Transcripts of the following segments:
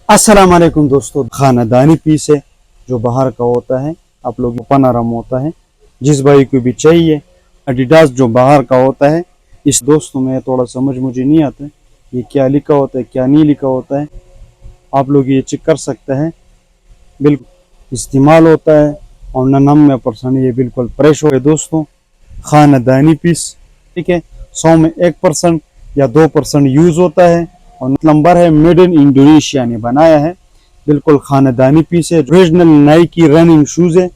अस्सलाम वालेकुम दोस्तों। खानदानी पीस है जो बाहर का होता है, आप लोग पनारम होता है। जिस भाई को भी चाहिए एडिडास जो बाहर का होता है, इस दोस्तों में थोड़ा समझ मुझे नहीं आता ये क्या लिखा होता है क्या नहीं लिखा होता है। आप लोग ये चेक कर सकते हैं, बिल्कुल इस्तेमाल होता है और 99% ये बिल्कुल फ्रेश हो गए दोस्तों। खानदानी पीस ठीक है, 100 में 1% या 2% यूज होता है और नंबर है मेड इन इंडोनेशिया ने बनाया है। बिल्कुल खानदानी पीस है, ओरिजिनल नाइकी रनिंग शूज है।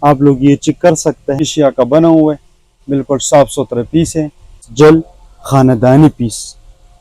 आप लोग ये चेक कर सकते हैं, एशिया का बना हुआ है, बिल्कुल साफ सुथरा पीस है। जल खानदानी पीस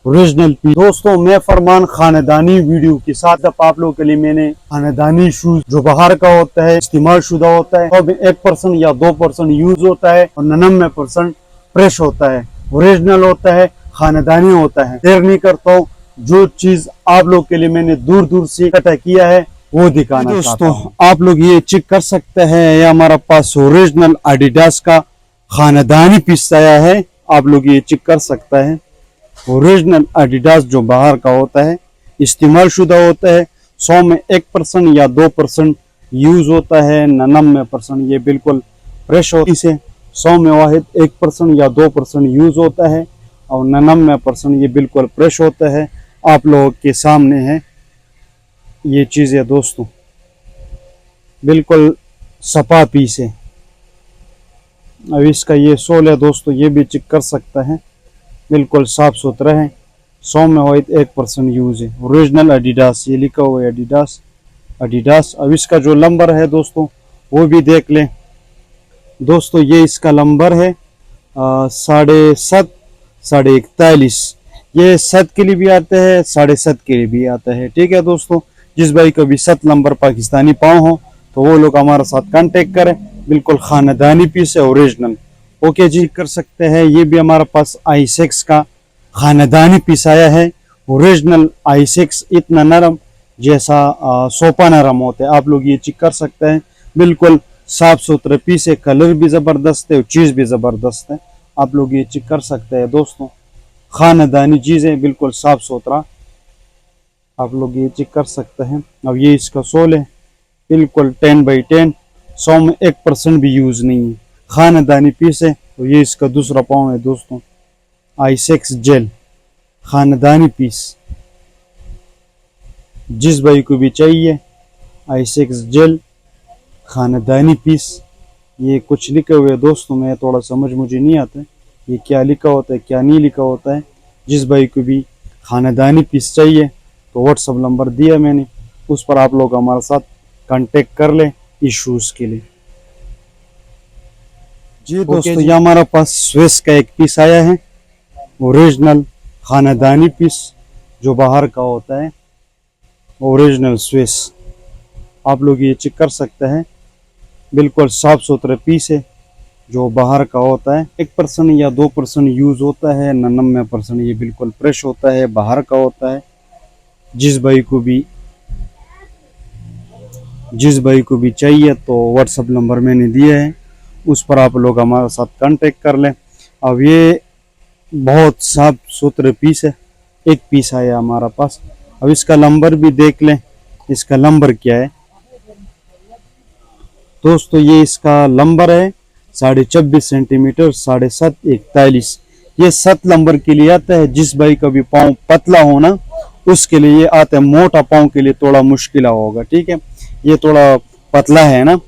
ओरिजिनल पीस दोस्तों। मैं फरमान खानदानी वीडियो के साथ अब आप लोगों के लिए मैंने खानदानी शूज जो बाहर का होता है, इस्तेमाल शुदा होता है, अब 1% या 2% यूज होता है और 99% फ्रेश होता है, ओरिजिनल होता है, खानदानी होता है। देर नहीं करता हूँ, जो चीज आप लोग के लिए मैंने दूर दूर से इकट्ठा किया है वो दिखाना दोस्तों। आप लोग ये चेक कर सकते हैं, ये हमारा पास ओरिजिनल एडिडास का खानदानी पीस आया है। आप लोग ये चेक कर सकते हैं, ओरिजिनल एडिडास जो बाहर का होता है, इस्तेमाल शुदा होता है, 100 में 1% या 2% यूज होता है, 99% ये बिल्कुल फ्रेश होती है। 100 में वाहिद 1% या 2% यूज होता है और 99% ये बिल्कुल फ्रेश होता है। आप लोगों के सामने है ये चीज़ें दोस्तों, बिल्कुल सपा पीस है। अब इसका ये सोल है दोस्तों, ये भी चेक कर सकते हैं, बिल्कुल साफ सुथरा है। 100 में वाहिद 1% यूज है, ओरिजिनल एडिडास ये लिखा हुआ है, एडिडास एडिडास। अब इसका जो नंबर है दोस्तों वो भी देख लें दोस्तों। ये इसका नंबर है 7.5 41, ये 7 के लिए भी आता है, 7.5 के लिए भी आता है। ठीक है दोस्तों, जिस भाई को भी 7 नंबर पाकिस्तानी पाँव हो तो वो लोग हमारे साथ कांटेक्ट करें। बिल्कुल खानदानी पीस है, ओरिजिनल। ओके जी, कर सकते हैं। ये भी हमारे पास i6 का खानदानी पीस आया है, ओरिजिनल i6, इतना नरम जैसा सोफा नरम होता है। आप लोग ये चेक कर सकते हैं, बिल्कुल साफ सुथरे पीस है, कलर भी ज़बरदस्त है और चीज़ भी ज़बरदस्त है। आप लोग ये चेक कर सकते हैं दोस्तों, खानदानी चीज़ें बिल्कुल साफ सुथरा, आप लोग ये चेक कर सकते हैं। अब ये इसका सोल है, बिल्कुल 10/10, 100 में 1% भी यूज़ नहीं है, खानदानी पीस है। और ये इसका दूसरा पाँव है दोस्तों, i6 जेल खानदानी पीस। जिस भाई को भी चाहिए i6 जेल खानदानी पीस। ये कुछ लिखे हुए दोस्तों, में थोड़ा समझ मुझे नहीं आता है ये क्या लिखा होता है क्या नहीं लिखा होता है। जिस भाई को भी खानदानी पीस चाहिए तो व्हाट्सअप नंबर दिया मैंने, उस पर आप लोग हमारे साथ कांटेक्ट कर लें इस शूज़ के लिए। जी दोस्तों, ये हमारा पास स्विस का एक पीस आया है, ओरिजिनल खानदानी पीस जो बाहर का होता है, ओरिजिनल स्विस। आप लोग ये चेक कर सकते हैं, बिल्कुल साफ सुथरा पीस है जो बाहर का होता है। 1% या 2% यूज होता है, 99% ये बिल्कुल फ्रेश होता है, बाहर का होता है। जिस भाई को भी चाहिए तो व्हाट्सअप नंबर मैंने दिया है, उस पर आप लोग हमारे साथ कांटेक्ट कर लें। अब ये बहुत साफ सुथरे पीस है, एक पीस आया हमारा पास। अब इसका नंबर भी देख लें, इसका नंबर क्या है दोस्तों। ये इसका नंबर है 24.5 सेंटीमीटर, 7.5 41। ये 7 नंबर के लिए आता है। जिस भाई का भी पाँव पतला होना उसके लिए ये आता है, मोटा पाँव के लिए थोड़ा मुश्किल होगा। ठीक है, ये थोड़ा पतला है ना,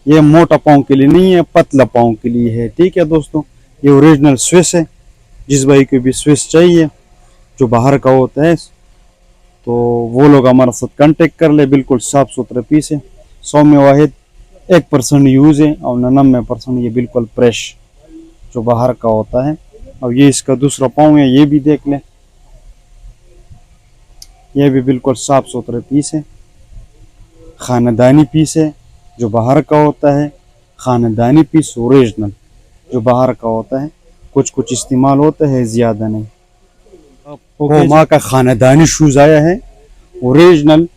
ये मोटा पाँव के लिए नहीं है, पतला पाँव के लिए है। ठीक है दोस्तों, ये ओरिजिनल स्विस है। जिस भाई को भी स्विस चाहिए जो बाहर का होता है तो वो लोग हमारे साथ कांटेक्ट कर ले। बिल्कुल साफ सुथरा पीस है, 100 में वाहिद 1% यूज है और 99% ये बिल्कुल फ्रेश जो बाहर का होता है। अब ये इसका दूसरा पाँव है, ये भी देख लें, ये भी बिल्कुल साफ सुथरा पीस है, खानदानी पीस है जो बाहर का होता है। खानदानी पीस ओरिजिनल जो बाहर का होता है, कुछ कुछ इस्तेमाल होता है, ज़्यादा नहीं। होमा का खानदानी शूज़ आया है, ओरिजिनल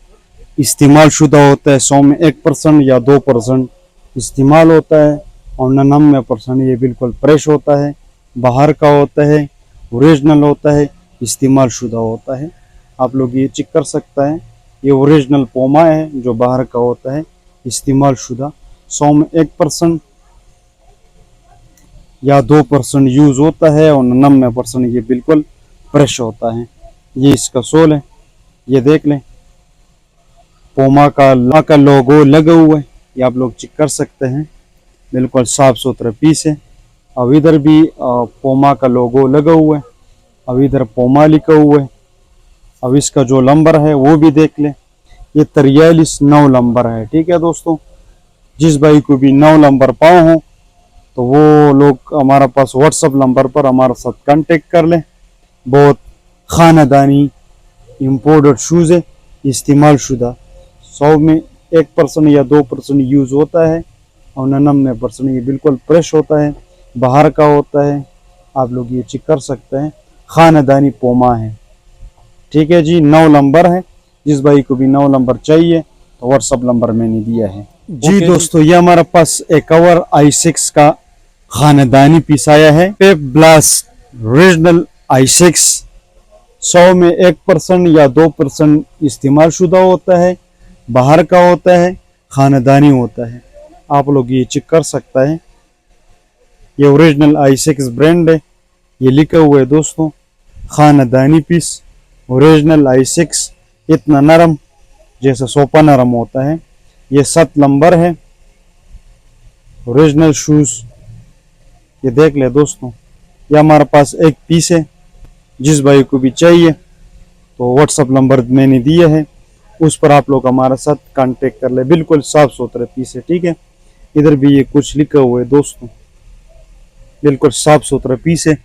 इस्तेमाल शुदा होता है, 100 में 1% या 2% इस्तेमाल होता है और 99% ये बिल्कुल फ्रेश होता है, बाहर का होता है, ओरिजिनल होता है, इस्तेमाल शुदा होता है। आप लोग ये चेक कर सकते हैं, ये ओरिजिनल पोमा है जो बाहर का होता है, इस्तेमाल शुदा। 100 में 1% या 2% यूज होता है और 99% ये बिल्कुल फ्रेश होता है। ये इसका सोल है, ये देख लें, पोमा का लोगो लगा हुआ है, ये आप लोग चेक कर सकते हैं। बिल्कुल साफ सुथरा पीस है। अब इधर भी पोमा का लोगो लगा हुआ है, अब इधर पोमा लिखा हुआ है। अब इसका जो नंबर है वो भी देख लें, ये 43 नंबर है। ठीक है दोस्तों, जिस भाई को भी 9 नंबर पाओ हो तो वो लोग हमारा पास व्हाट्सअप नंबर पर हमारे साथ कांटेक्ट कर लें। बहुत खानदानी इम्पोर्टेड शूज़ है, इस्तेमाल शुदा। 100 में 1% या 2% यूज़ होता है और 99% ये बिल्कुल फ्रेश होता है, बाहर का होता है। आप लोग ये चेक कर सकते हैं, खानदानी पोमा है। ठीक है जी, 9 नंबर है। जिस भाई को भी 9 नंबर चाहिए तो व्हाट्सअप नंबर मैंने दिया है जी। दोस्तों, ये हमारे पास एक और i6 का खानदानी पीस आया है, पेप ब्लास्ट रीजनल i6। 100 में 1% या 2% इस्तेमाल शुदा होता है, बाहर का होता है, खानदानी होता है। आप लोग ये चेक कर सकते हैं, ये ओरिजिनल i6 ब्रांड है, ये लिखा हुआ है दोस्तों, खानदानी पीस ओरिजिनल i6। इतना नरम जैसे सोफा नरम होता है। ये 7 नंबर है, ओरिजिनल शूज। ये देख ले दोस्तों, ये हमारे पास एक पीस है। जिस भाई को भी चाहिए तो व्हाट्सअप नंबर मैंने दिया है, उस पर आप लोग हमारे साथ कांटेक्ट कर ले। बिल्कुल साफ सुथरे पीस है। ठीक है, इधर भी ये कुछ लिखा हुआ है दोस्तों, बिल्कुल साफ सुथरा पीस है।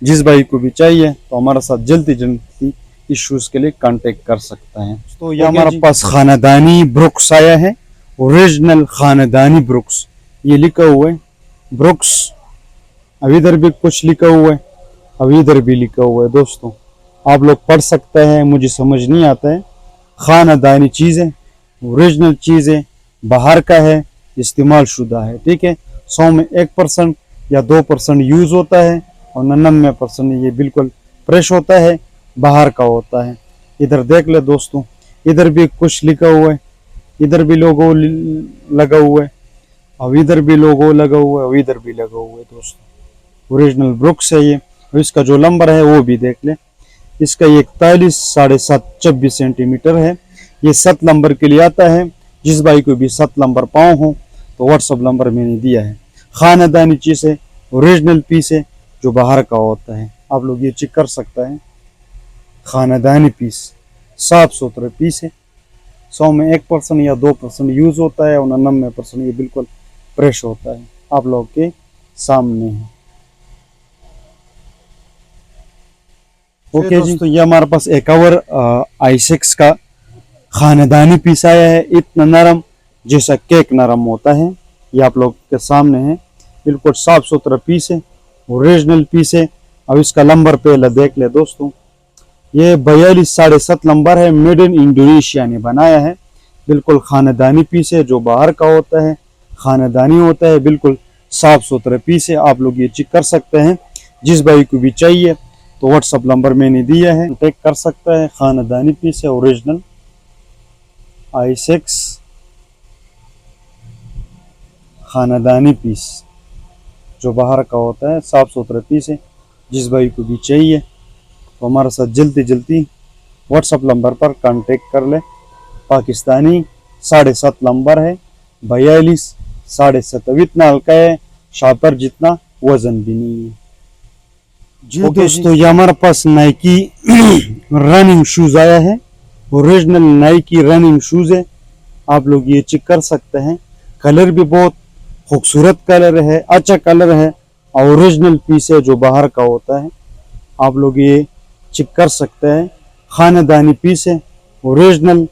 जिस भाई को भी चाहिए तो हमारे साथ जल्दी जल्दी इस शूज के लिए कांटेक्ट कर सकता है। तो ये हमारे पास खानदानी ब्रुक्स आया है, ओरिजिनल खानदानी ब्रुक्स। ये लिखा हुआ है ब्रुक्स, अब इधर भी कुछ लिखा हुआ है, अब इधर भी लिखा हुआ है दोस्तों। आप लोग पढ़ सकते हैं, मुझे समझ नहीं आता है। खानदानी चीज़ है, ओरिजिनल चीज़ है, बाहर का है, इस्तेमाल शुदा है। ठीक है, 100 में 1% या 2% यूज़ होता है और 99% ये बिल्कुल फ्रेश होता है, बाहर का होता है। इधर देख ले दोस्तों, इधर भी कुछ लिखा हुआ है, इधर भी लोगो लगा हुआ है, अब इधर भी लोगो लगा हुआ है, और इधर भी लगा हुआ है दोस्तों। ओरिजिनल ब्रुक्स है ये। और इसका जो नंबर है वो भी देख ले, इसका 41 7.5 24 सेंटीमीटर है। ये 7 नंबर के लिए आता है। जिस भाई को भी 7 नंबर पाओ हो तो व्हाट्सअप नंबर मैंने दिया है। खानदानी चीज़ है, ओरिजिनल पीस है जो बाहर का होता है। आप लोग ये चेक कर सकते हैं, खानदानी पीस, साफ सुथरे पीस है। 100 में 1% या 2% यूज होता है और 99% ये बिल्कुल फ्रेश होता है। आप लोग के सामने है। ओके जी, तो ये हमारे पास एक और i6 का खानदानी पीस आया है। इतना नरम जैसा केक नरम होता है, ये आप लोग के सामने है। बिल्कुल साफ सुथरा पीस है, ओरिजिनल पीस है। अब इसका नंबर पहले देख ले दोस्तों, ये 42 7.5 नंबर है। मेड इन इंडोनेशिया ने बनाया है। बिल्कुल खानदानी पीस है जो बाहर का होता है, खानदानी होता है, बिल्कुल साफ सुथरा पीस है। आप लोग ये चेक कर सकते हैं। जिस भाई को भी चाहिए तो व्हाट्सअप नंबर मैंने दिया है, कॉन्टेक्ट कर सकता है। खानदानी पीस है, ओरिजिनल i6 खानदानी पीस जो बाहर का होता है, साफ सुथरा पीस है। जिस भाई को भी चाहिए तो हमारे साथ जल्दी जल्दी व्हाट्सअप नंबर पर कांटेक्ट कर ले। पाकिस्तानी 7.5 नंबर है, 42 7.5। इतना हल्का है, शापर जितना वजन भी नहीं है जी। दोस्तों, ये हमारे पास नाइकी रनिंग शूज आया है, ओरिजिनल नाइकी रनिंग शूज है। आप लोग ये चेक कर सकते हैं। कलर भी बहुत खूबसूरत कलर है, अच्छा कलर है और ओरिजिनल पीस है जो बाहर का होता है। आप लोग ये चेक कर सकते हैं। खानदानी पीस है, ओरिजिनल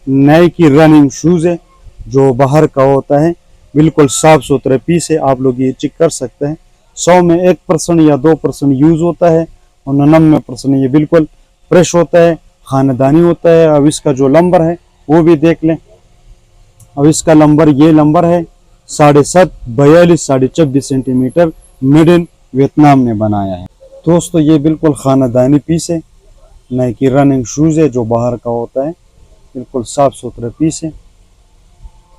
नाइकी रनिंग शूज है जो बाहर का होता है, बिल्कुल साफ सुथरे पीस है। आप लोग ये चेक कर सकते हैं। 100 में 1% या 2% यूज होता है और 99% ये बिल्कुल फ्रेश होता है, खानदानी होता है। अब इसका जो नंबर है वो भी देख लें। अब इसका नंबर, ये नंबर है 7.5 42 24 सेंटीमीटर। मेड इन वियतनाम ने बनाया है दोस्तों। ये बिल्कुल खानदानी पीस है, नाइकी रनिंग शूज है जो बाहर का होता है। बिल्कुल साफ़ सुथरे पीस है।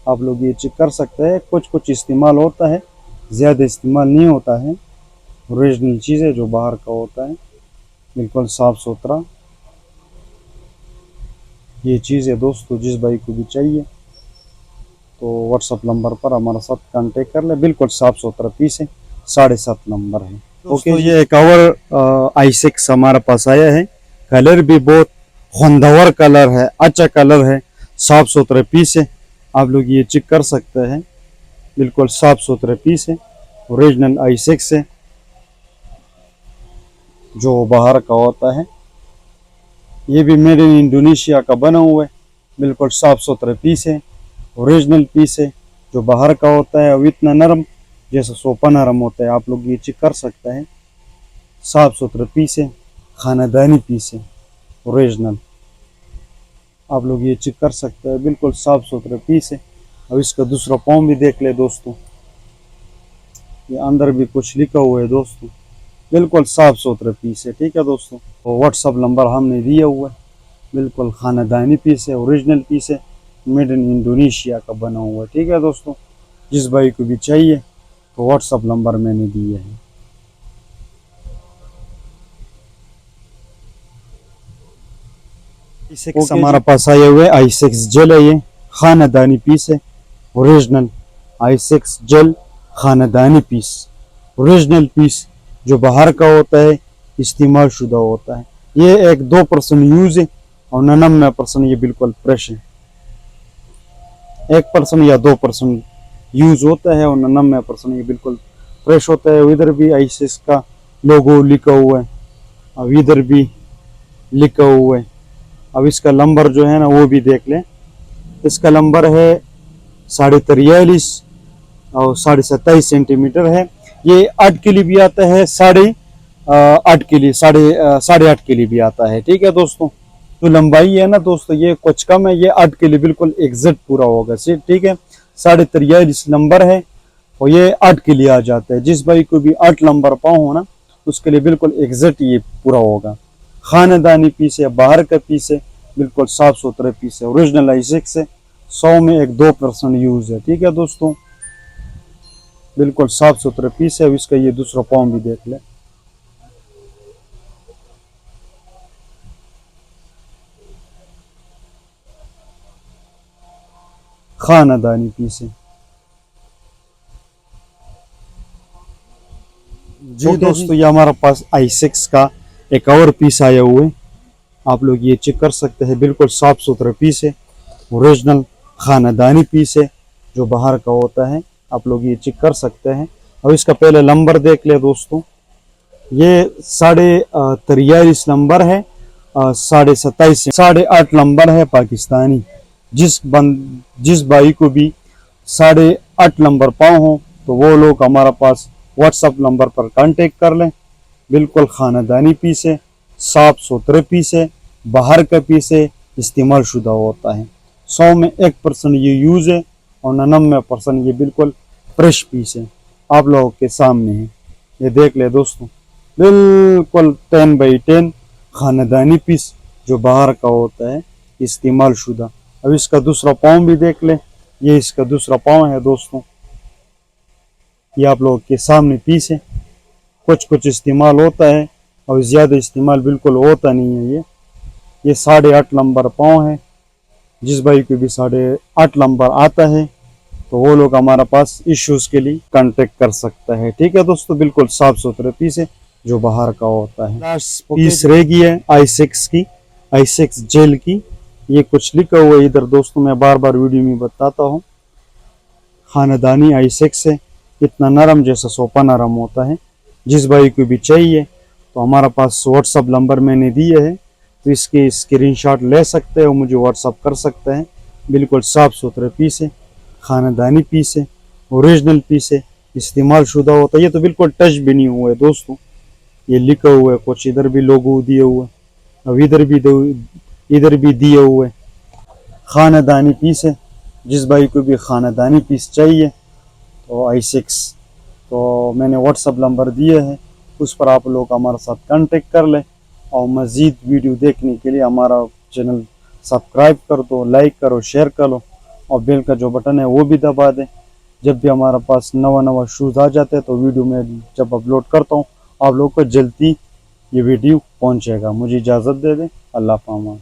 आप लोग ये चेक कर सकते हैं। कुछ कुछ इस्तेमाल होता है, ज़्यादा इस्तेमाल नहीं होता है। ओरिजिनल चीज़ है जो बाहर का होता है, बिल्कुल साफ़ सुथरा ये चीज़ है दोस्तों। जिस भाई को भी चाहिए तो व्हाट्सअप नंबर पर हमारे साथ कांटेक्ट कर ले। बिल्कुल साफ़ सुथरा पीस है, 7.5 नंबर है। ओके, ये एक और i6 हमारे पास आया है। कलर भी बहुत खुंदवर कलर है, अच्छा कलर है, साफ़ सुथरे पीस है। आप लोग ये चेक कर सकते हैं। बिल्कुल साफ़ सुथरे पीस है, ओरिजिनल i6 है जो बाहर का होता है। ये भी मेड इन इंडोनेशिया का बना हुआ है। बिल्कुल साफ़ सुथरे पीस है, ओरिजिनल पीस है जो बाहर का होता है। और इतना नरम जैसा सोफा नरम होता है। आप लोग ये चेक कर सकते हैं। साफ़ सुथरे पीस है, खानदानी पीस है, ओरिजिनल। आप लोग ये चेक कर सकते हैं। बिल्कुल साफ़ सुथरे पीस है। अब इसका दूसरा पाँव भी देख ले दोस्तों। ये अंदर भी कुछ लिखा हुआ है दोस्तों। बिल्कुल साफ़ सुथरे पीस है। ठीक है दोस्तों, तो व्हाट्सअप नंबर हमने दिया हुआ है। बिल्कुल खानदानी पीस है, ओरिजिनल पीस है, मेड इन इंडोनेशिया का बना हुआ है। ठीक है दोस्तों, जिस भाई को भी चाहिए तो व्हाट्सअप नंबर मैंने दिया है। i6 हमारे पास आए हुए i6 जेल है। ये खानदानी पीस है, ओरिजिनल i6 जेल खानदानी पीस, ओरिजिनल पीस जो बाहर का होता है, इस्तेमाल शुदा होता है। ये एक 2% यूज़ है और 99% ये बिल्कुल फ्रेश है। 1% या 2% यूज़ होता है और 99% ये बिल्कुल फ्रेश होता है। इधर भी i6 का लोगो लिखा हुआ है, अब इधर भी लिखा हुआ है। अब इसका नंबर जो है ना वो भी देख लें। इसका नंबर है 43.5 और 27.5 सेंटीमीटर है। ये 8 के लिए भी आता है, 8.5 के लिए, 8.5 के लिए भी आता है। ठीक है दोस्तों, तो लंबाई है ना दोस्तों ये कुछ कम है। ये 8 के लिए बिल्कुल एग्जैक्ट पूरा होगा। ठीक है, 43.5 नंबर है और ये 8 के लिए आ जाता है। जिस भाई को भी 8 नंबर पाओ हो ना उसके लिए बिल्कुल एग्जैक्ट ये पूरा होगा। खानदानी पीस है, बाहर का पीस है, बिल्कुल साफ सुथरे पीस है, ओरिजिनल i6 है, 100 में एक 2% यूज है। ठीक है दोस्तों, बिल्कुल साफ सुथरे पीस है। इसका ये दूसरा पाँव भी देख ले। खानदानी पीस है जी दोस्तों। ये हमारे पास i6 का एक और पीस आया हुआ है। आप लोग ये चेक कर सकते हैं। बिल्कुल साफ सुथरे पीस है, ओरिजिनल खानदानी पीस है जो बाहर का होता है। आप लोग ये चेक कर सकते हैं। अब इसका पहले नंबर देख ले दोस्तों। ये 43.5 नंबर है, 27.5 8.5 नंबर है पाकिस्तानी। जिस भाई को भी 8.5 नंबर पाओ हो तो वो लोग हमारा पास व्हाट्सअप नंबर पर कांटेक्ट कर लें। बिल्कुल खानदानी पीस है, साफ सुथरे पीस है, बाहर का पीस है, इस्तेमाल शुदा होता है। 100 में 1% ये यूज़ है और 99% ये बिल्कुल फ्रेश पीस है। आप लोगों के सामने है, ये देख ले दोस्तों। बिल्कुल 10/10 खानदानी पीस जो बाहर का होता है, इस्तेमाल शुदा। अब इसका दूसरा पाँव भी देख ले। ये इसका दूसरा पाँव है दोस्तों। ये आप लोगों के सामने पीस है। कुछ कुछ इस्तेमाल होता है और ज़्यादा इस्तेमाल बिल्कुल होता नहीं है। ये 8.5 नंबर पाँव है। जिस भाई को भी 8.5 नंबर आता है तो वो लोग हमारे पास इश्यूज़ के लिए कांटेक्ट कर सकता है। ठीक है दोस्तों, बिल्कुल साफ सुथरे पीस है जो बाहर का होता है। लास्ट पीस रह गई है i6 की, i6 जेल की। ये कुछ लिखा हुआ है इधर दोस्तों, मैं बार बार वीडियो में बताता हूँ। खानदानी i6 है, इतना नरम जैसा सोफा नरम होता है। जिस भाई को भी चाहिए तो हमारा पास व्हाट्सअप नंबर मैंने दिए है, तो इसके स्क्रीनशॉट ले सकते हैं और मुझे व्हाट्सअप कर सकते हैं। बिल्कुल साफ सुथरे पीस है, खानदानी पीस है, ओरिजिनल पीस है, इस्तेमाल शुदा होता है। ये तो बिल्कुल टच भी नहीं हुआ है दोस्तों। ये लिखा हुआ है कुछ, इधर भी लोगो दिए हुए, अब इधर भी दिए हुए। खानदानी पीस है। जिस भाई को भी खानदानी पीस चाहिए तो i6 तो मैंने व्हाट्सअप नंबर दिए हैं, उस पर आप लोग हमारे साथ कांटेक्ट कर लें। और मज़ीद वीडियो देखने के लिए हमारा चैनल सब्सक्राइब कर दो, लाइक करो, शेयर करो और बेल का जो बटन है वो भी दबा दें। जब भी हमारे पास नवा शूज़ आ जाते हैं तो वीडियो में जब अपलोड करता हूँ आप लोग को जल्दी ये वीडियो पहुँचेगा। मुझे इजाज़त दे दें। अल्लाह पामान।